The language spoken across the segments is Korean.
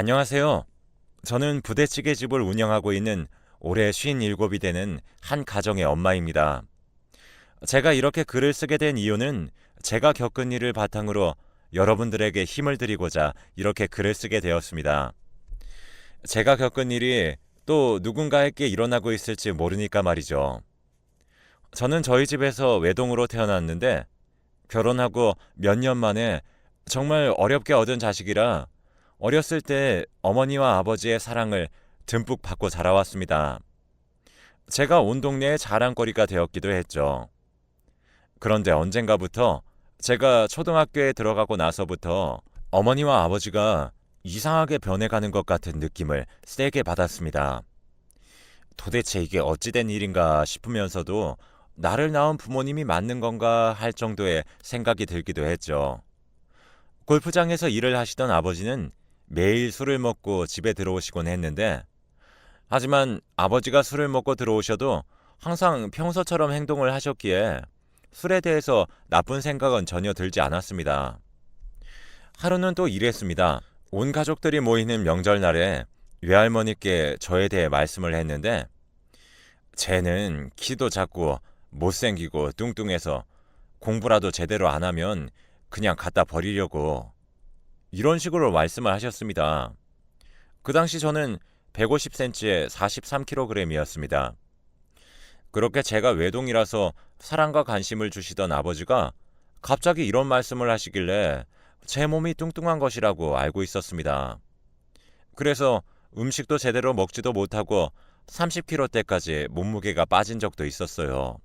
안녕하세요. 저는 부대찌개 집을 운영하고 있는 올해 57이 되는 한 가정의 엄마입니다. 제가 이렇게 글을 쓰게 된 이유는 제가 겪은 일을 바탕으로 여러분들에게 힘을 드리고자 이렇게 글을 쓰게 되었습니다. 제가 겪은 일이 또 누군가에게 일어나고 있을지 모르니까 말이죠. 저는 저희 집에서 외동으로 태어났는데 결혼하고 몇 년 만에 정말 어렵게 얻은 자식이라 어렸을 때 어머니와 아버지의 사랑을 듬뿍 받고 자라왔습니다. 제가 온 동네의 자랑거리가 되었기도 했죠. 그런데 언젠가부터 제가 초등학교에 들어가고 나서부터 어머니와 아버지가 이상하게 변해가는 것 같은 느낌을 세게 받았습니다. 도대체 이게 어찌된 일인가 싶으면서도 나를 낳은 부모님이 맞는 건가 할 정도의 생각이 들기도 했죠. 골프장에서 일을 하시던 아버지는 매일 술을 먹고 집에 들어오시곤 했는데, 하지만 아버지가 술을 먹고 들어오셔도 항상 평소처럼 행동을 하셨기에 술에 대해서 나쁜 생각은 전혀 들지 않았습니다. 하루는 또 이랬습니다. 온 가족들이 모이는 명절날에 외할머니께 저에 대해 말씀을 했는데, 쟤는 키도 작고 못생기고 뚱뚱해서 공부라도 제대로 안 하면 그냥 갖다 버리려고, 이런 식으로 말씀을 하셨습니다. 그 당시 저는 150cm에 43kg이었습니다. 그렇게 제가 외동이라서 사랑과 관심을 주시던 아버지가 갑자기 이런 말씀을 하시길래 제 몸이 뚱뚱한 것이라고 알고 있었습니다. 그래서 음식도 제대로 먹지도 못하고 30kg대까지 몸무게가 빠진 적도 있었어요.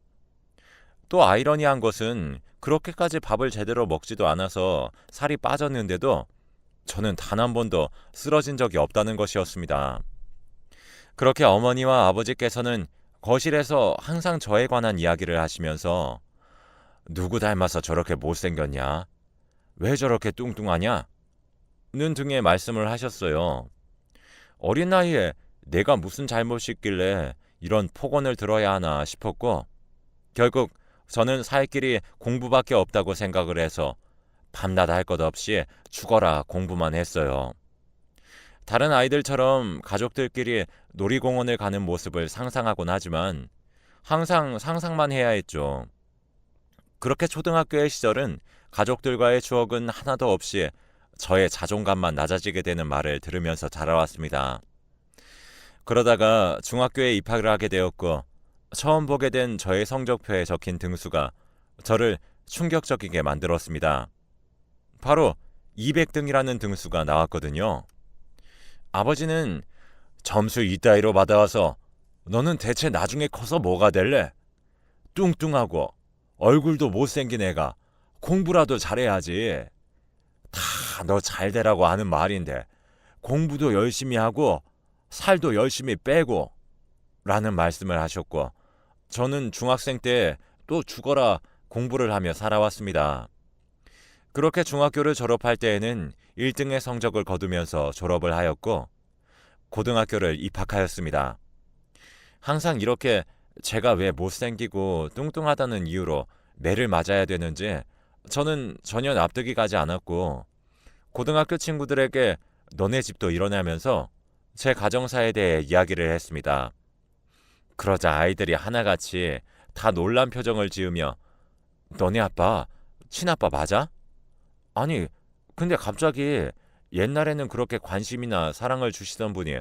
또 아이러니한 것은 그렇게까지 밥을 제대로 먹지도 않아서 살이 빠졌는데도 저는 단 한 번도 쓰러진 적이 없다는 것이었습니다. 그렇게 어머니와 아버지께서는 거실에서 항상 저에 관한 이야기를 하시면서 누구 닮아서 저렇게 못생겼냐? 왜 저렇게 뚱뚱하냐? 는 등의 말씀을 하셨어요. 어린 나이에 내가 무슨 잘못이 있길래 이런 폭언을 들어야 하나 싶었고, 결국 저는 살 길이 공부밖에 없다고 생각을 해서 밤낮 할 것 없이 죽어라 공부만 했어요. 다른 아이들처럼 가족들끼리 놀이공원을 가는 모습을 상상하곤 하지만 항상 상상만 해야 했죠. 그렇게 초등학교의 시절은 가족들과의 추억은 하나도 없이 저의 자존감만 낮아지게 되는 말을 들으면서 자라왔습니다. 그러다가 중학교에 입학을 하게 되었고 처음 보게 된 저의 성적표에 적힌 등수가 저를 충격적이게 만들었습니다. 바로 200등이라는 등수가 나왔거든요. 아버지는 점수 이따위로 받아와서 너는 대체 나중에 커서 뭐가 될래? 뚱뚱하고 얼굴도 못생긴 애가 공부라도 잘해야지. 다 너 잘되라고 하는 말인데 공부도 열심히 하고 살도 열심히 빼고 라는 말씀을 하셨고, 저는 중학생 때 또 죽어라 공부를 하며 살아왔습니다. 그렇게 중학교를 졸업할 때에는 1등의 성적을 거두면서 졸업을 하였고 고등학교를 입학하였습니다. 항상 이렇게 제가 왜 못생기고 뚱뚱하다는 이유로 매를 맞아야 되는지 저는 전혀 납득이 가지 않았고, 고등학교 친구들에게 너네 집도 이러냐면서 제 가정사에 대해 이야기를 했습니다. 그러자 아이들이 하나같이 다 놀란 표정을 지으며 너네 아빠 친아빠 맞아? 아니 근데 갑자기 옛날에는 그렇게 관심이나 사랑을 주시던 분이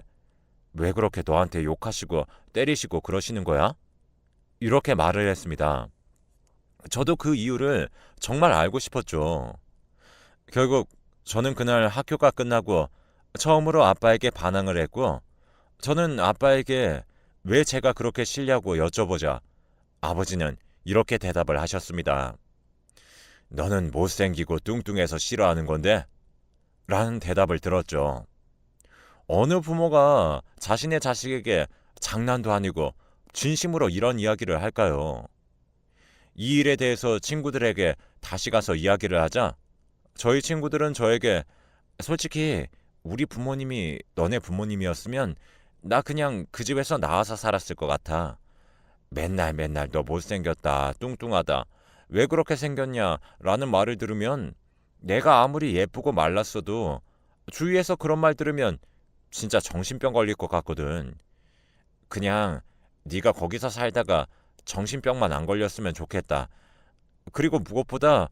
왜 그렇게 너한테 욕하시고 때리시고 그러시는 거야? 이렇게 말을 했습니다. 저도 그 이유를 정말 알고 싶었죠. 결국 저는 그날 학교가 끝나고 처음으로 아빠에게 반항을 했고, 저는 아빠에게 왜 제가 그렇게 싫냐고 여쭤보자 아버지는 이렇게 대답을 하셨습니다. 너는 못생기고 뚱뚱해서 싫어하는 건데? 라는 대답을 들었죠. 어느 부모가 자신의 자식에게 장난도 아니고 진심으로 이런 이야기를 할까요? 이 일에 대해서 친구들에게 다시 가서 이야기를 하자 저희 친구들은 저에게 솔직히 우리 부모님이 너네 부모님이었으면 나 그냥 그 집에서 나와서 살았을 것 같아. 맨날 너 못생겼다, 뚱뚱하다, 왜 그렇게 생겼냐 라는 말을 들으면 내가 아무리 예쁘고 말랐어도 주위에서 그런 말 들으면 진짜 정신병 걸릴 것 같거든. 그냥 네가 거기서 살다가 정신병만 안 걸렸으면 좋겠다. 그리고 무엇보다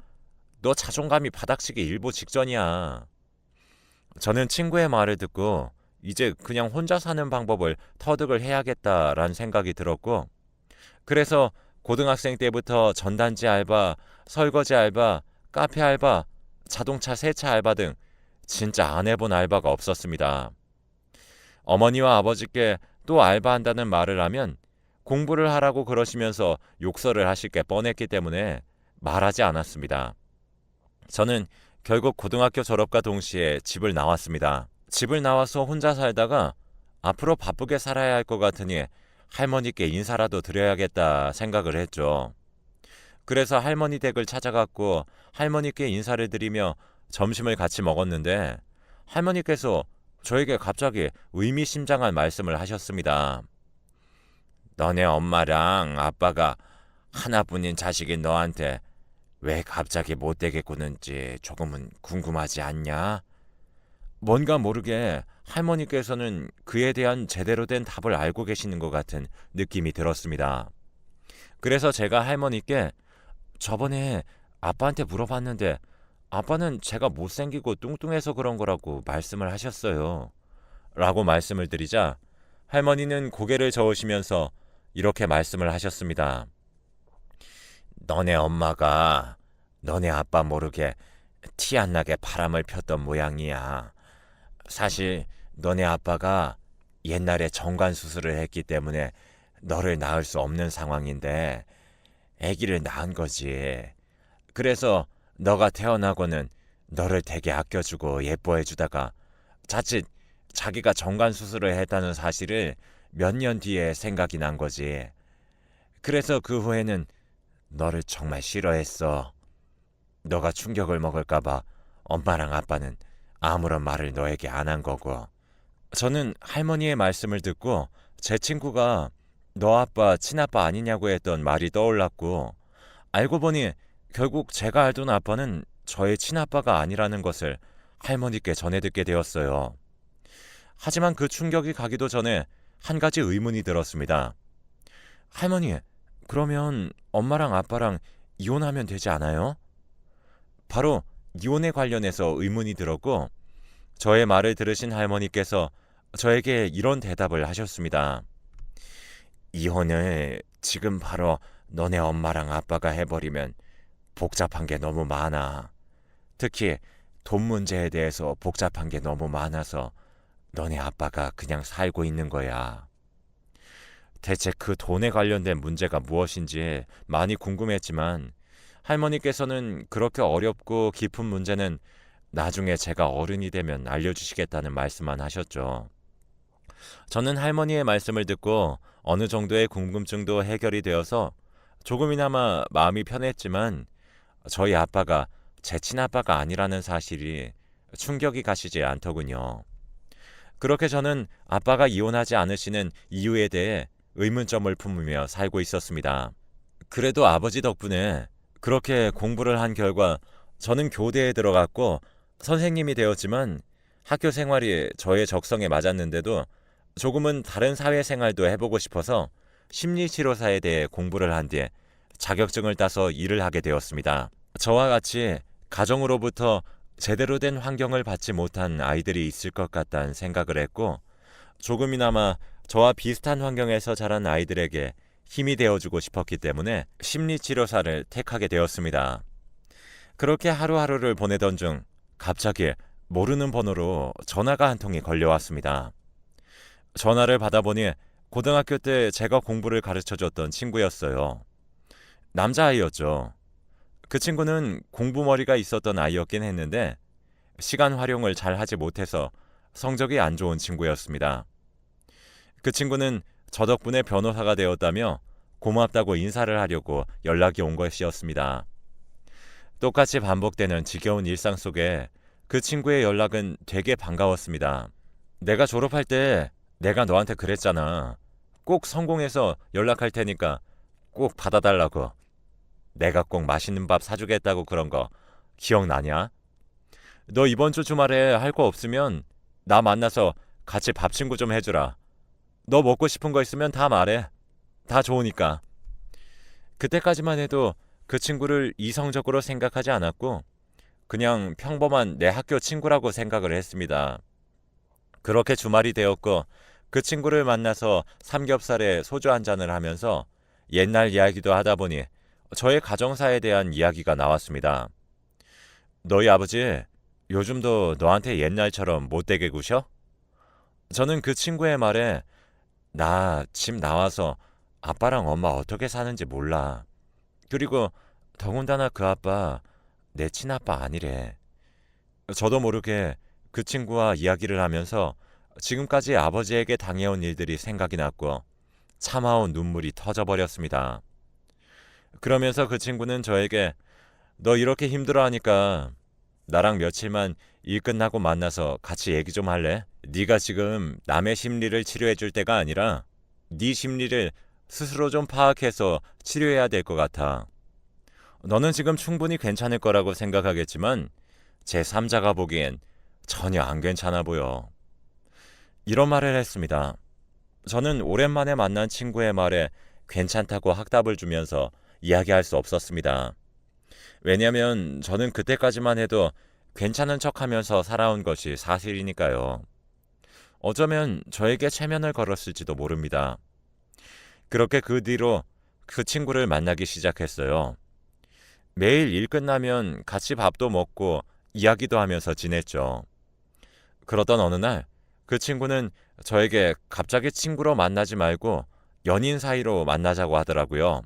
너 자존감이 바닥치기 일보 직전이야. 저는 친구의 말을 듣고 이제 그냥 혼자 사는 방법을 터득을 해야겠다라는 생각이 들었고, 그래서 고등학생 때부터 전단지 알바, 설거지 알바, 카페 알바, 자동차 세차 알바 등 진짜 안 해본 알바가 없었습니다. 어머니와 아버지께 또 알바한다는 말을 하면 공부를 하라고 그러시면서 욕설을 하실 게 뻔했기 때문에 말하지 않았습니다. 저는 결국 고등학교 졸업과 동시에 집을 나왔습니다. 집을 나와서 혼자 살다가 앞으로 바쁘게 살아야 할 것 같으니 할머니께 인사라도 드려야겠다 생각을 했죠. 그래서 할머니 댁을 찾아갔고 할머니께 인사를 드리며 점심을 같이 먹었는데, 할머니께서 저에게 갑자기 의미심장한 말씀을 하셨습니다. 너네 엄마랑 아빠가 하나뿐인 자식인 너한테 왜 갑자기 못되게 구는지 조금은 궁금하지 않냐? 뭔가 모르게 할머니께서는 그에 대한 제대로 된 답을 알고 계시는 것 같은 느낌이 들었습니다. 그래서 제가 할머니께 저번에 아빠한테 물어봤는데 아빠는 제가 못생기고 뚱뚱해서 그런 거라고 말씀을 하셨어요. 라고 말씀을 드리자 할머니는 고개를 저으시면서 이렇게 말씀을 하셨습니다. 너네 엄마가 너네 아빠 모르게 티 안 나게 바람을 폈던 모양이야. 사실 너네 아빠가 옛날에 정관 수술을 했기 때문에 너를 낳을 수 없는 상황인데 아기를 낳은 거지. 그래서 너가 태어나고는 너를 되게 아껴주고 예뻐해주다가 자칫 자기가 정관 수술을 했다는 사실을 몇 년 뒤에 생각이 난 거지. 그래서 그 후에는 너를 정말 싫어했어. 너가 충격을 먹을까봐 엄마랑 아빠는 아무런 말을 너에게 안 한 거고. 저는 할머니의 말씀을 듣고 제 친구가 너 아빠 친아빠 아니냐고 했던 말이 떠올랐고, 알고 보니 결국 제가 알던 아빠는 저의 친아빠가 아니라는 것을 할머니께 전해 듣게 되었어요. 하지만 그 충격이 가기도 전에 한 가지 의문이 들었습니다. 할머니, 그러면 엄마랑 아빠랑 이혼하면 되지 않아요? 바로 이혼에 관련해서 의문이 들었고, 저의 말을 들으신 할머니께서 저에게 이런 대답을 하셨습니다. 이혼을 지금 바로 너네 엄마랑 아빠가 해버리면 복잡한 게 너무 많아. 특히 돈 문제에 대해서 복잡한 게 너무 많아서 너네 아빠가 그냥 살고 있는 거야. 대체 그 돈에 관련된 문제가 무엇인지 많이 궁금했지만 할머니께서는 그렇게 어렵고 깊은 문제는 나중에 제가 어른이 되면 알려주시겠다는 말씀만 하셨죠. 저는 할머니의 말씀을 듣고 어느 정도의 궁금증도 해결이 되어서 조금이나마 마음이 편했지만 저희 아빠가 제 친아빠가 아니라는 사실이 충격이 가시지 않더군요. 그렇게 저는 아빠가 이혼하지 않으시는 이유에 대해 의문점을 품으며 살고 있었습니다. 그래도 아버지 덕분에 그렇게 공부를 한 결과 저는 교대에 들어갔고 선생님이 되었지만 학교 생활이 저의 적성에 맞았는데도 조금은 다른 사회생활도 해보고 싶어서 심리치료사에 대해 공부를 한 뒤에 자격증을 따서 일을 하게 되었습니다. 저와 같이 가정으로부터 제대로 된 환경을 받지 못한 아이들이 있을 것 같다는 생각을 했고, 조금이나마 저와 비슷한 환경에서 자란 아이들에게 힘이 되어주고 싶었기 때문에 심리치료사를 택하게 되었습니다. 그렇게 하루하루를 보내던 중 갑자기 모르는 번호로 전화가 한 통이 걸려왔습니다. 전화를 받아보니 고등학교 때 제가 공부를 가르쳐줬던 친구였어요. 남자아이였죠. 그 친구는 공부머리가 있었던 아이였긴 했는데 시간 활용을 잘 하지 못해서 성적이 안 좋은 친구였습니다. 그 친구는 저 덕분에 변호사가 되었다며 고맙다고 인사를 하려고 연락이 온 것이었습니다. 똑같이 반복되는 지겨운 일상 속에 그 친구의 연락은 되게 반가웠습니다. 내가 졸업할 때 내가 너한테 그랬잖아. 꼭 성공해서 연락할 테니까 꼭 받아달라고. 내가 꼭 맛있는 밥 사주겠다고 그런 거 기억나냐? 너 이번 주 주말에 할 거 없으면 나 만나서 같이 밥 친구 좀 해주라. 너 먹고 싶은 거 있으면 다 말해. 다 좋으니까. 그때까지만 해도 그 친구를 이성적으로 생각하지 않았고 그냥 평범한 내 학교 친구라고 생각을 했습니다. 그렇게 주말이 되었고 그 친구를 만나서 삼겹살에 소주 한 잔을 하면서 옛날 이야기도 하다 보니 저의 가정사에 대한 이야기가 나왔습니다. 너희 아버지 요즘도 너한테 옛날처럼 못되게 구셔? 저는 그 친구의 말에 나 집 나와서 아빠랑 엄마 어떻게 사는지 몰라. 그리고 더군다나 그 아빠 내 친아빠 아니래. 저도 모르게 그 친구와 이야기를 하면서 지금까지 아버지에게 당해온 일들이 생각이 났고 참아온 눈물이 터져버렸습니다. 그러면서 그 친구는 저에게 너 이렇게 힘들어하니까 나랑 며칠만 일 끝나고 만나서 같이 얘기 좀 할래? 네가 지금 남의 심리를 치료해 줄 때가 아니라 네 심리를 스스로 좀 파악해서 치료해야 될 것 같아. 너는 지금 충분히 괜찮을 거라고 생각하겠지만 제3자가 보기엔 전혀 안 괜찮아 보여. 이런 말을 했습니다. 저는 오랜만에 만난 친구의 말에 괜찮다고 확답을 주면서 이야기할 수 없었습니다. 왜냐하면 저는 그때까지만 해도 괜찮은 척하면서 살아온 것이 사실이니까요. 어쩌면 저에게 체면을 걸었을지도 모릅니다. 그렇게 그 뒤로 그 친구를 만나기 시작했어요. 매일 일 끝나면 같이 밥도 먹고 이야기도 하면서 지냈죠. 그러던 어느 날 그 친구는 저에게 갑자기 친구로 만나지 말고 연인 사이로 만나자고 하더라고요.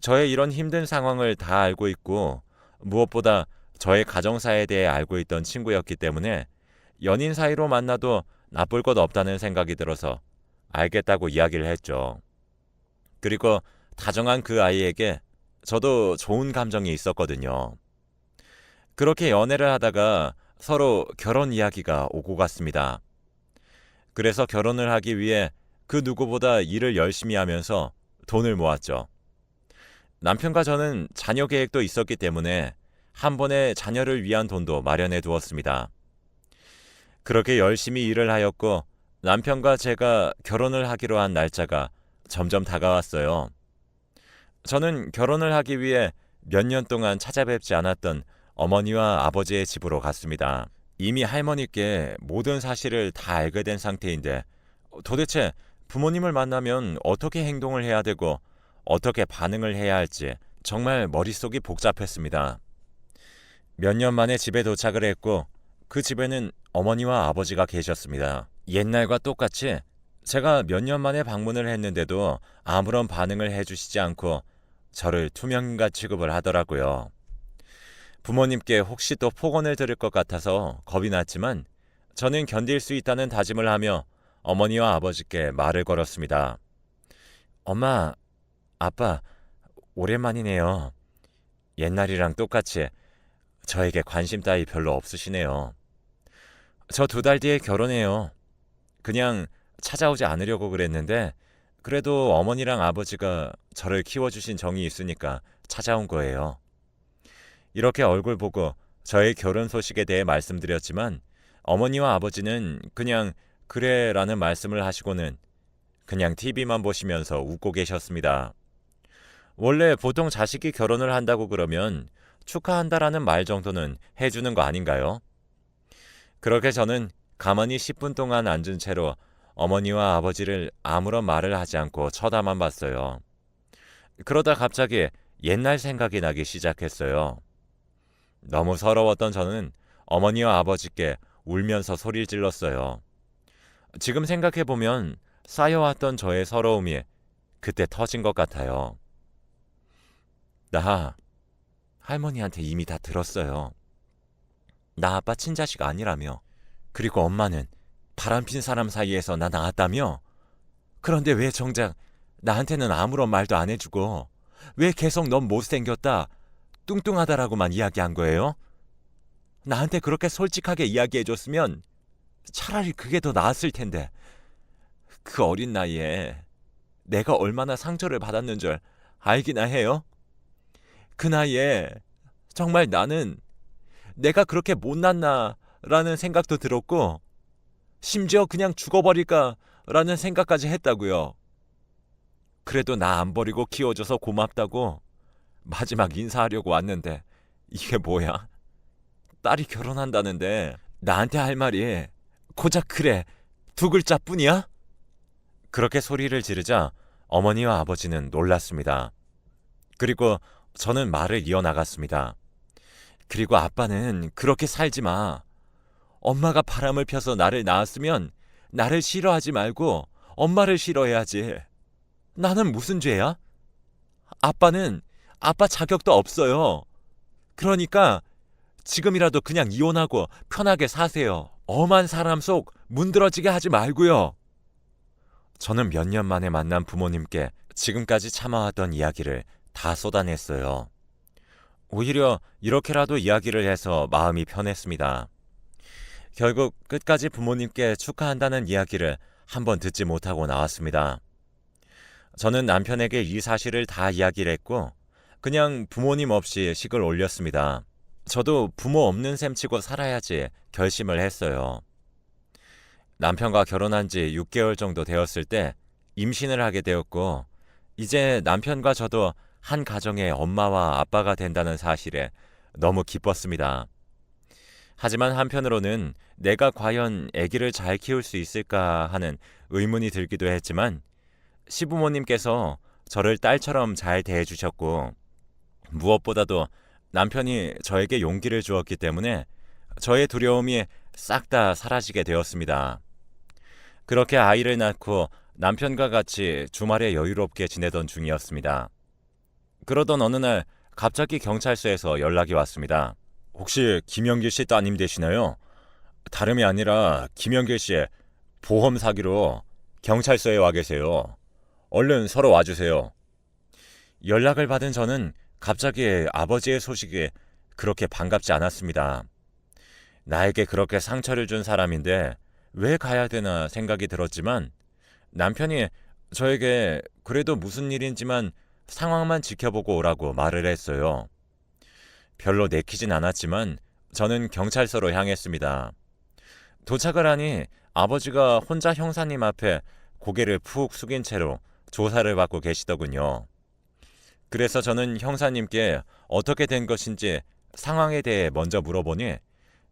저의 이런 힘든 상황을 다 알고 있고 무엇보다 저의 가정사에 대해 알고 있던 친구였기 때문에 연인 사이로 만나도 나쁠 것 없다는 생각이 들어서 알겠다고 이야기를 했죠. 그리고 다정한 그 아이에게 저도 좋은 감정이 있었거든요. 그렇게 연애를 하다가 서로 결혼 이야기가 오고 갔습니다. 그래서 결혼을 하기 위해 그 누구보다 일을 열심히 하면서 돈을 모았죠. 남편과 저는 자녀 계획도 있었기 때문에 한 번에 자녀를 위한 돈도 마련해 두었습니다. 그렇게 열심히 일을 하였고 남편과 제가 결혼을 하기로 한 날짜가 점점 다가왔어요. 저는 결혼을 하기 위해 몇 년 동안 찾아뵙지 않았던 어머니와 아버지의 집으로 갔습니다. 이미 할머니께 모든 사실을 다 알게 된 상태인데 도대체 부모님을 만나면 어떻게 행동을 해야 되고 어떻게 반응을 해야 할지 정말 머릿속이 복잡했습니다. 몇 년 만에 집에 도착을 했고 그 집에는 어머니와 아버지가 계셨습니다. 옛날과 똑같이 제가 몇 년 만에 방문을 했는데도 아무런 반응을 해주시지 않고 저를 투명인간 취급을 하더라고요. 부모님께 혹시 또 폭언을 들을 것 같아서 겁이 났지만 저는 견딜 수 있다는 다짐을 하며 어머니와 아버지께 말을 걸었습니다. 엄마, 아빠, 오랜만이네요. 옛날이랑 똑같이 저에게 관심 따위 별로 없으시네요. 저 2달 뒤에 결혼해요. 그냥 찾아오지 않으려고 그랬는데 그래도 어머니랑 아버지가 저를 키워주신 정이 있으니까 찾아온 거예요. 이렇게 얼굴 보고 저의 결혼 소식에 대해 말씀드렸지만 어머니와 아버지는 그냥 그래 라는 말씀을 하시고는 그냥 TV만 보시면서 웃고 계셨습니다. 원래 보통 자식이 결혼을 한다고 그러면 축하한다라는 말 정도는 해주는 거 아닌가요? 그렇게 저는 가만히 10분 동안 앉은 채로 어머니와 아버지를 아무런 말을 하지 않고 쳐다만 봤어요. 그러다 갑자기 옛날 생각이 나기 시작했어요. 너무 서러웠던 저는 어머니와 아버지께 울면서 소리를 질렀어요. 지금 생각해보면 쌓여왔던 저의 서러움이 그때 터진 것 같아요. 나 할머니한테 이미 다 들었어요. 나 아빠 친자식 아니라며. 그리고 엄마는 바람핀 사람 사이에서 나 낳았다며. 그런데 왜 정작 나한테는 아무런 말도 안 해주고 왜 계속 넌 못생겼다, 뚱뚱하다라고만 이야기한 거예요? 나한테 그렇게 솔직하게 이야기해줬으면 차라리 그게 더 나았을 텐데. 그 어린 나이에 내가 얼마나 상처를 받았는 줄 알기나 해요? 그 나이에 정말 나는 내가 그렇게 못났나 라는 생각도 들었고 심지어 그냥 죽어버릴까 라는 생각까지 했다고요. 그래도 나 안 버리고 키워줘서 고맙다고 마지막 인사하려고 왔는데 이게 뭐야? 딸이 결혼한다는데 나한테 할 말이 고작 그래 두 글자뿐이야? 그렇게 소리를 지르자 어머니와 아버지는 놀랐습니다. 그리고 저는 말을 이어나갔습니다. 그리고 아빠는 그렇게 살지 마. 엄마가 바람을 펴서 나를 낳았으면 나를 싫어하지 말고 엄마를 싫어해야지. 나는 무슨 죄야? 아빠는 아빠 자격도 없어요. 그러니까 지금이라도 그냥 이혼하고 편하게 사세요. 엄한 사람 속 문드러지게 하지 말고요. 저는 몇 년 만에 만난 부모님께 지금까지 참아왔던 이야기를 다 쏟아냈어요. 오히려 이렇게라도 이야기를 해서 마음이 편했습니다. 결국 끝까지 부모님께 축하한다는 이야기를 한번 듣지 못하고 나왔습니다. 저는 남편에게 이 사실을 다 이야기를 했고 그냥 부모님 없이 식을 올렸습니다. 저도 부모 없는 셈 치고 살아야지 결심을 했어요. 남편과 결혼한 지 6개월 정도 되었을 때 임신을 하게 되었고 이제 남편과 저도 한 가정의 엄마와 아빠가 된다는 사실에 너무 기뻤습니다. 하지만 한편으로는 내가 과연 아기를 잘 키울 수 있을까 하는 의문이 들기도 했지만 시부모님께서 저를 딸처럼 잘 대해주셨고 무엇보다도 남편이 저에게 용기를 주었기 때문에 저의 두려움이 싹 다 사라지게 되었습니다. 그렇게 아이를 낳고 남편과 같이 주말에 여유롭게 지내던 중이었습니다. 그러던 어느 날 갑자기 경찰서에서 연락이 왔습니다. 혹시 김영길 씨 따님 되시나요? 다름이 아니라 김영길 씨의 보험 사기로 경찰서에 와 계세요. 얼른 서로 와주세요. 연락을 받은 저는 갑자기 아버지의 소식이 그렇게 반갑지 않았습니다. 나에게 그렇게 상처를 준 사람인데 왜 가야 되나 생각이 들었지만 남편이 저에게 그래도 무슨 일인지만 상황만 지켜보고 오라고 말을 했어요. 별로 내키진 않았지만 저는 경찰서로 향했습니다. 도착을 하니 아버지가 혼자 형사님 앞에 고개를 푹 숙인 채로 조사를 받고 계시더군요. 그래서 저는 형사님께 어떻게 된 것인지 상황에 대해 먼저 물어보니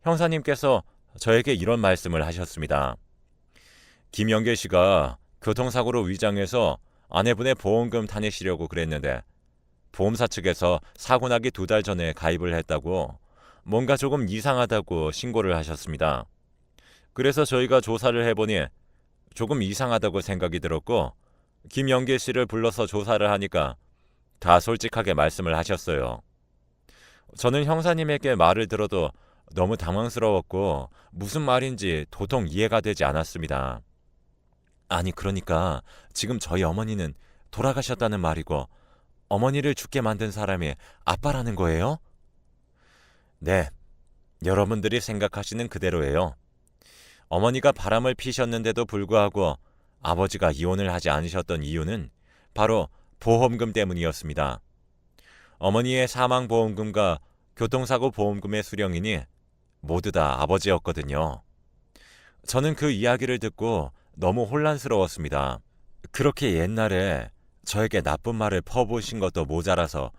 형사님께서 저에게 이런 말씀을 하셨습니다. 김영길 씨가 교통사고로 위장해서 아내분의 보험금 타내시려고 그랬는데 보험사 측에서 사고 나기 2달 전에 가입을 했다고 뭔가 조금 이상하다고 신고를 하셨습니다. 그래서 저희가 조사를 해보니 조금 이상하다고 생각이 들었고 김영길 씨를 불러서 조사를 하니까 다 솔직하게 말씀을 하셨어요. 저는 형사님에게 말을 들어도 너무 당황스러웠고 무슨 말인지 도통 이해가 되지 않았습니다. 아니 그러니까 지금 저희 어머니는 돌아가셨다는 말이고 어머니를 죽게 만든 사람이 아빠라는 거예요? 네, 여러분들이 생각하시는 그대로예요. 어머니가 바람을 피셨는데도 불구하고 아버지가 이혼을 하지 않으셨던 이유는 바로 보험금 때문이었습니다. 어머니의 사망보험금과 교통사고 보험금의 수령인이 모두 다 아버지였거든요. 저는 그 이야기를 듣고 너무 혼란스러웠습니다. 그렇게 옛날에 저에게 나쁜 말을 퍼부으신 것도 모자라서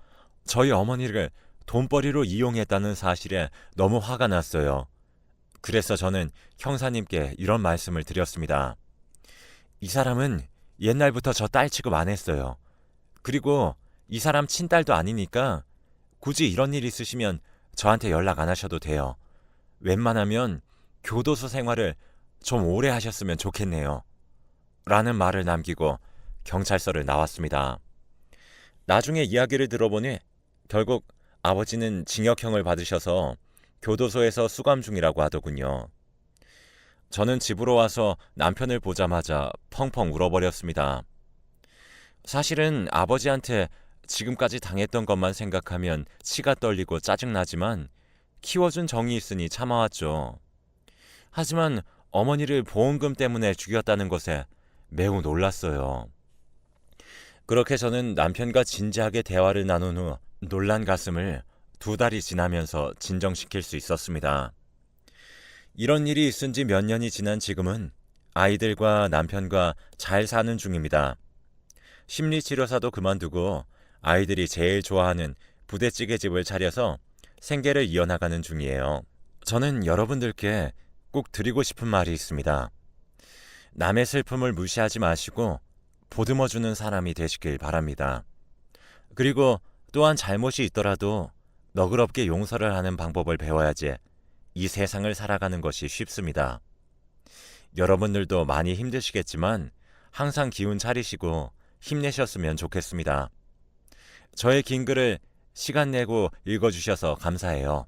저희 어머니를 돈벌이로 이용했다는 사실에 너무 화가 났어요. 그래서 저는 형사님께 이런 말씀을 드렸습니다. 이 사람은 옛날부터 저 딸 취급 안 했어요. 그리고 이 사람 친딸도 아니니까 굳이 이런 일 있으시면 저한테 연락 안 하셔도 돼요. 웬만하면 교도소 생활을 좀 오래 하셨으면 좋겠네요. 라는 말을 남기고 경찰서를 나왔습니다. 나중에 이야기를 들어보니 결국 아버지는 징역형을 받으셔서 교도소에서 수감 중이라고 하더군요. 저는 집으로 와서 남편을 보자마자 펑펑 울어버렸습니다. 사실은 아버지한테 지금까지 당했던 것만 생각하면 치가 떨리고 짜증나지만 키워준 정이 있으니 참아왔죠. 하지만 어머니를 보험금 때문에 죽였다는 것에 매우 놀랐어요. 그렇게 저는 남편과 진지하게 대화를 나눈 후 놀란 가슴을 2달이 지나면서 진정시킬 수 있었습니다. 이런 일이 있은 지 몇 년이 지난 지금은 아이들과 남편과 잘 사는 중입니다. 심리치료사도 그만두고 아이들이 제일 좋아하는 부대찌개집을 차려서 생계를 이어나가는 중이에요. 저는 여러분들께 꼭 드리고 싶은 말이 있습니다. 남의 슬픔을 무시하지 마시고 보듬어주는 사람이 되시길 바랍니다. 그리고 또한 잘못이 있더라도 너그럽게 용서를 하는 방법을 배워야지 이 세상을 살아가는 것이 쉽습니다. 여러분들도 많이 힘드시겠지만 항상 기운 차리시고 힘내셨으면 좋겠습니다. 저의 긴 글을 시간 내고 읽어주셔서 감사해요.